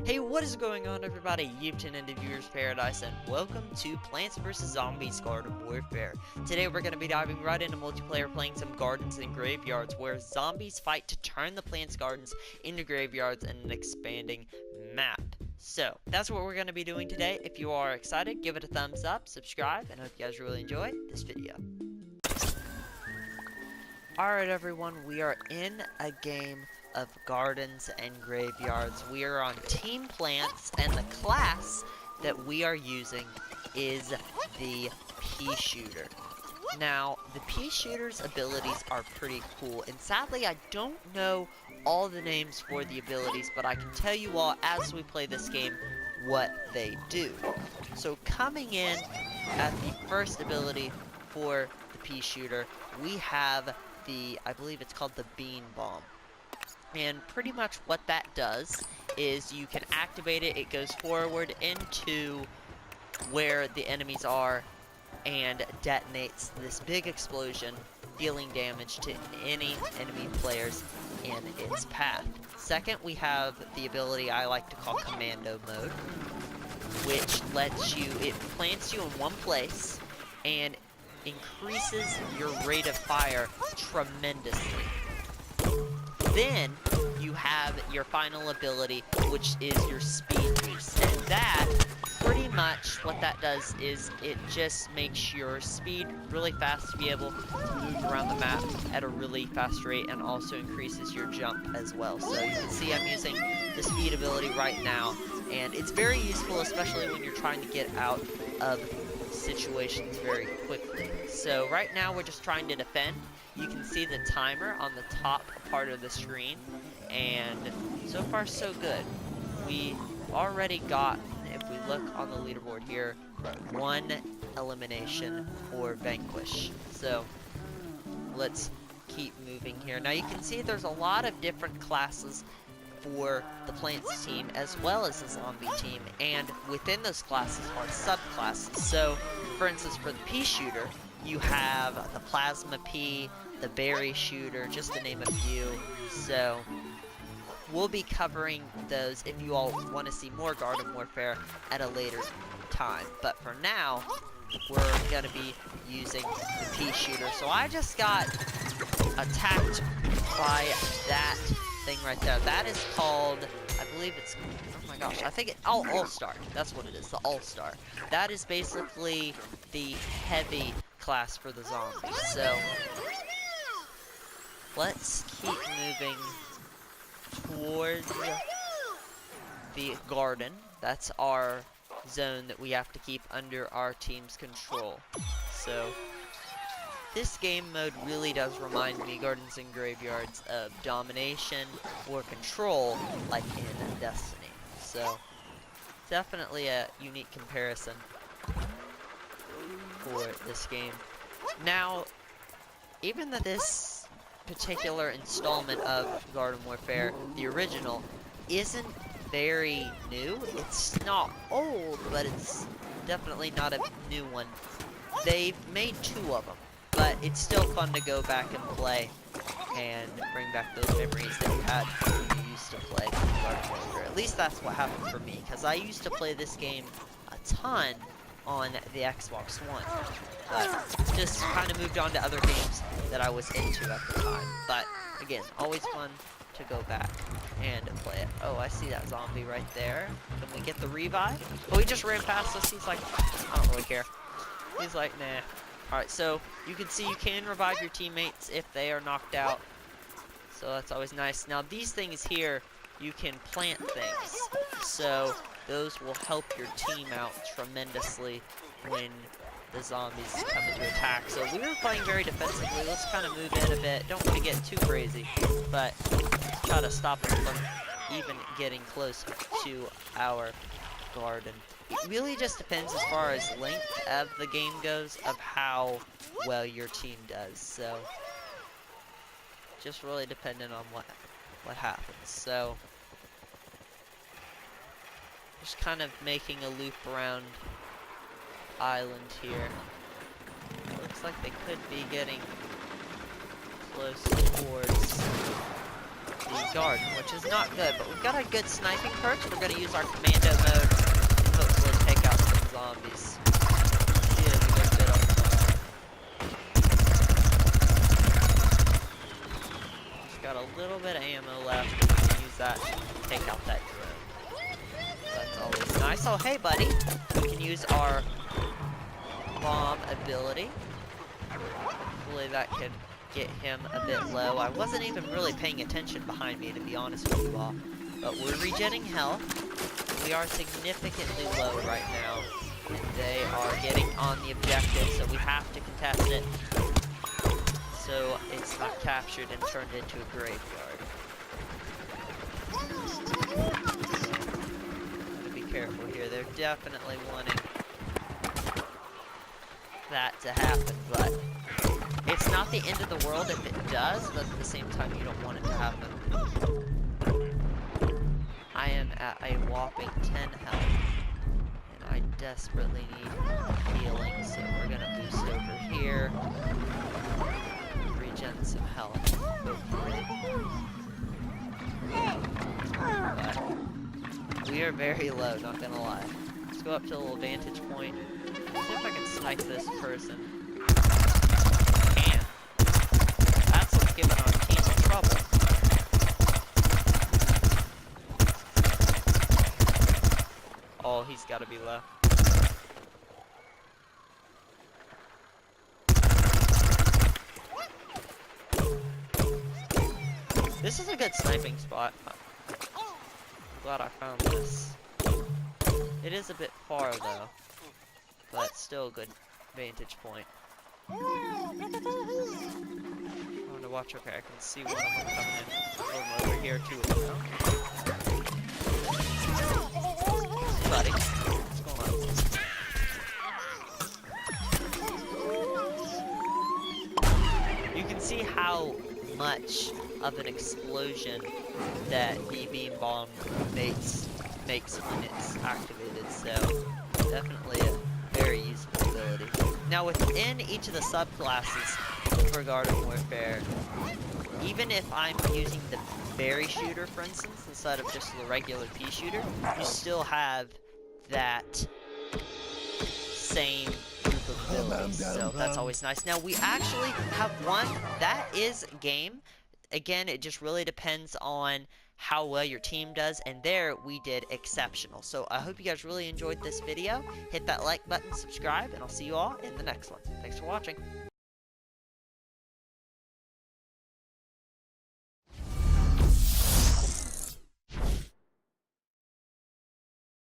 Hey, what is going on, everybody? You've tuned into Viewers Paradise, and welcome to Plants vs. Zombies Garden Warfare. Today, we're going to be diving right into multiplayer, playing some gardens and graveyards, where zombies fight to turn the plants' gardens into graveyards in an expanding map. So, that's what we're going to be doing today. If you are excited, give it a thumbs up, subscribe, and I hope you guys really enjoy this video. Alright, everyone, we are in a game of gardens and graveyards. We are on Team Plants, and the class that we are using is the pea shooter. Now, the pea shooter's abilities are pretty cool, and sadly I don't know all the names for the abilities, but I can tell you all as we play this game what they do. So coming in at the first ability for the pea shooter, we have I believe it's called the bean bomb. And pretty much what that does is you can activate it. It goes forward into where the enemies are and detonates this big explosion, dealing damage to any enemy players in its path. Second, we have the ability I like to call commando mode, which lets you, it plants you in one place and increases your rate of fire tremendously. Then you have your final ability, which is your speed boost, and that pretty much what that does is it just makes your speed really fast to be able to move around the map at a really fast rate, and also increases your jump as well. So you can see I'm using the speed ability right now, and it's very useful, especially when you're trying to get out of situations very quickly. So right now we're just trying to defend. You can see the timer on the top part of the screen, and so far so good. We already got, if we look on the leaderboard here, 1 elimination for Vanquish. So let's keep moving here. Now you can see there's a lot of different classes for the plants team as well as the zombie team, and within those classes are subclasses. So for instance, for the pea shooter, you have the plasma pea, the berry shooter, just to name a few. So we'll be covering those if you all want to see more Garden Warfare at a later time. But for now, we're going to be using the pea shooter. So I just got attacked by that thing right there. That is called, I believe it's, oh my gosh, I think it, All-Star. That's what it is, the All-Star. That is basically the heavy class for the zombies. So let's keep moving towards the garden. That's our zone that we have to keep under our team's control. So this game mode really does remind me, Gardens and Graveyards, of domination or control, like in Destiny. So definitely a unique comparison for this game. Now, even though this particular installment of Garden Warfare, the original, isn't very new, it's not old, but it's definitely not a new one. They've made 2 of them, but it's still fun to go back and play and bring back those memories that you had when you used to play Garden Warfare. At least that's what happened for me, because I used to play this game a ton on the Xbox One, but just kind of moved on to other games that I was into at the time. But again, always fun to go back and play it. Oh, I see that zombie right there. Can we get the revive? Oh, he just ran past us. He's like, I don't really care. He's like, nah. Alright, so you can see you can revive your teammates if they are knocked out. So that's always nice. Now these things here, you can plant things. So those will help your team out tremendously when the zombies come into attack. So we were playing very defensively. Let's kind of move in a bit. Don't want to get too crazy, but try to stop them from even getting close to our garden. It really just depends as far as length of the game goes of how well your team does. So just really dependent on what happens. So just kind of making a loop around island here. Looks like they could be getting close towards the garden, which is not good. But we've got a good sniping perch. We're going to use our commando mode and hopefully take out some zombies. See if we get a bit on Just got a little bit of ammo left. We can use that to take out that drone. That's always nice. Oh, hey, buddy. We can use our bomb ability. Hopefully that could get him a bit low. I wasn't even really paying attention behind me, to be honest with you all. But we're regenning health. We are significantly low right now. And they are getting on the objective, so we have to contest it. So it's not captured and turned into a graveyard. Gotta be careful here. They're definitely wanting that to happen, but it's not the end of the world if it does, but at the same time you don't want it to happen. I am at a whopping 10 health, and I desperately need healing, so we're gonna boost over here, regen some health. But we are very low, not gonna lie. Let's go up to a little vantage point. See if I can snipe this person. Man, that's what's giving our team trouble. Oh, he's got to be low. This is a good sniping spot. I'm glad I found this. It is a bit far though, but still a good vantage point. I want to watch. Okay, I can see one of them coming in. One over here, two of them. Hey, buddy, what's going on? You can see how much of an explosion that the beam bomb makes when it's activated, so definitely a very useful ability. Now within each of the subclasses for Garden Warfare, even if I'm using the berry shooter, for instance, instead of just the regular pea shooter, you still have that same group of abilities, so that's always nice. Now we actually have one that is game. Again, it just really depends on how well your team does, and there we did exceptional. So I hope you guys really enjoyed this video. Hit that like button, subscribe, and I'll see you all in the next one. Thanks for watching.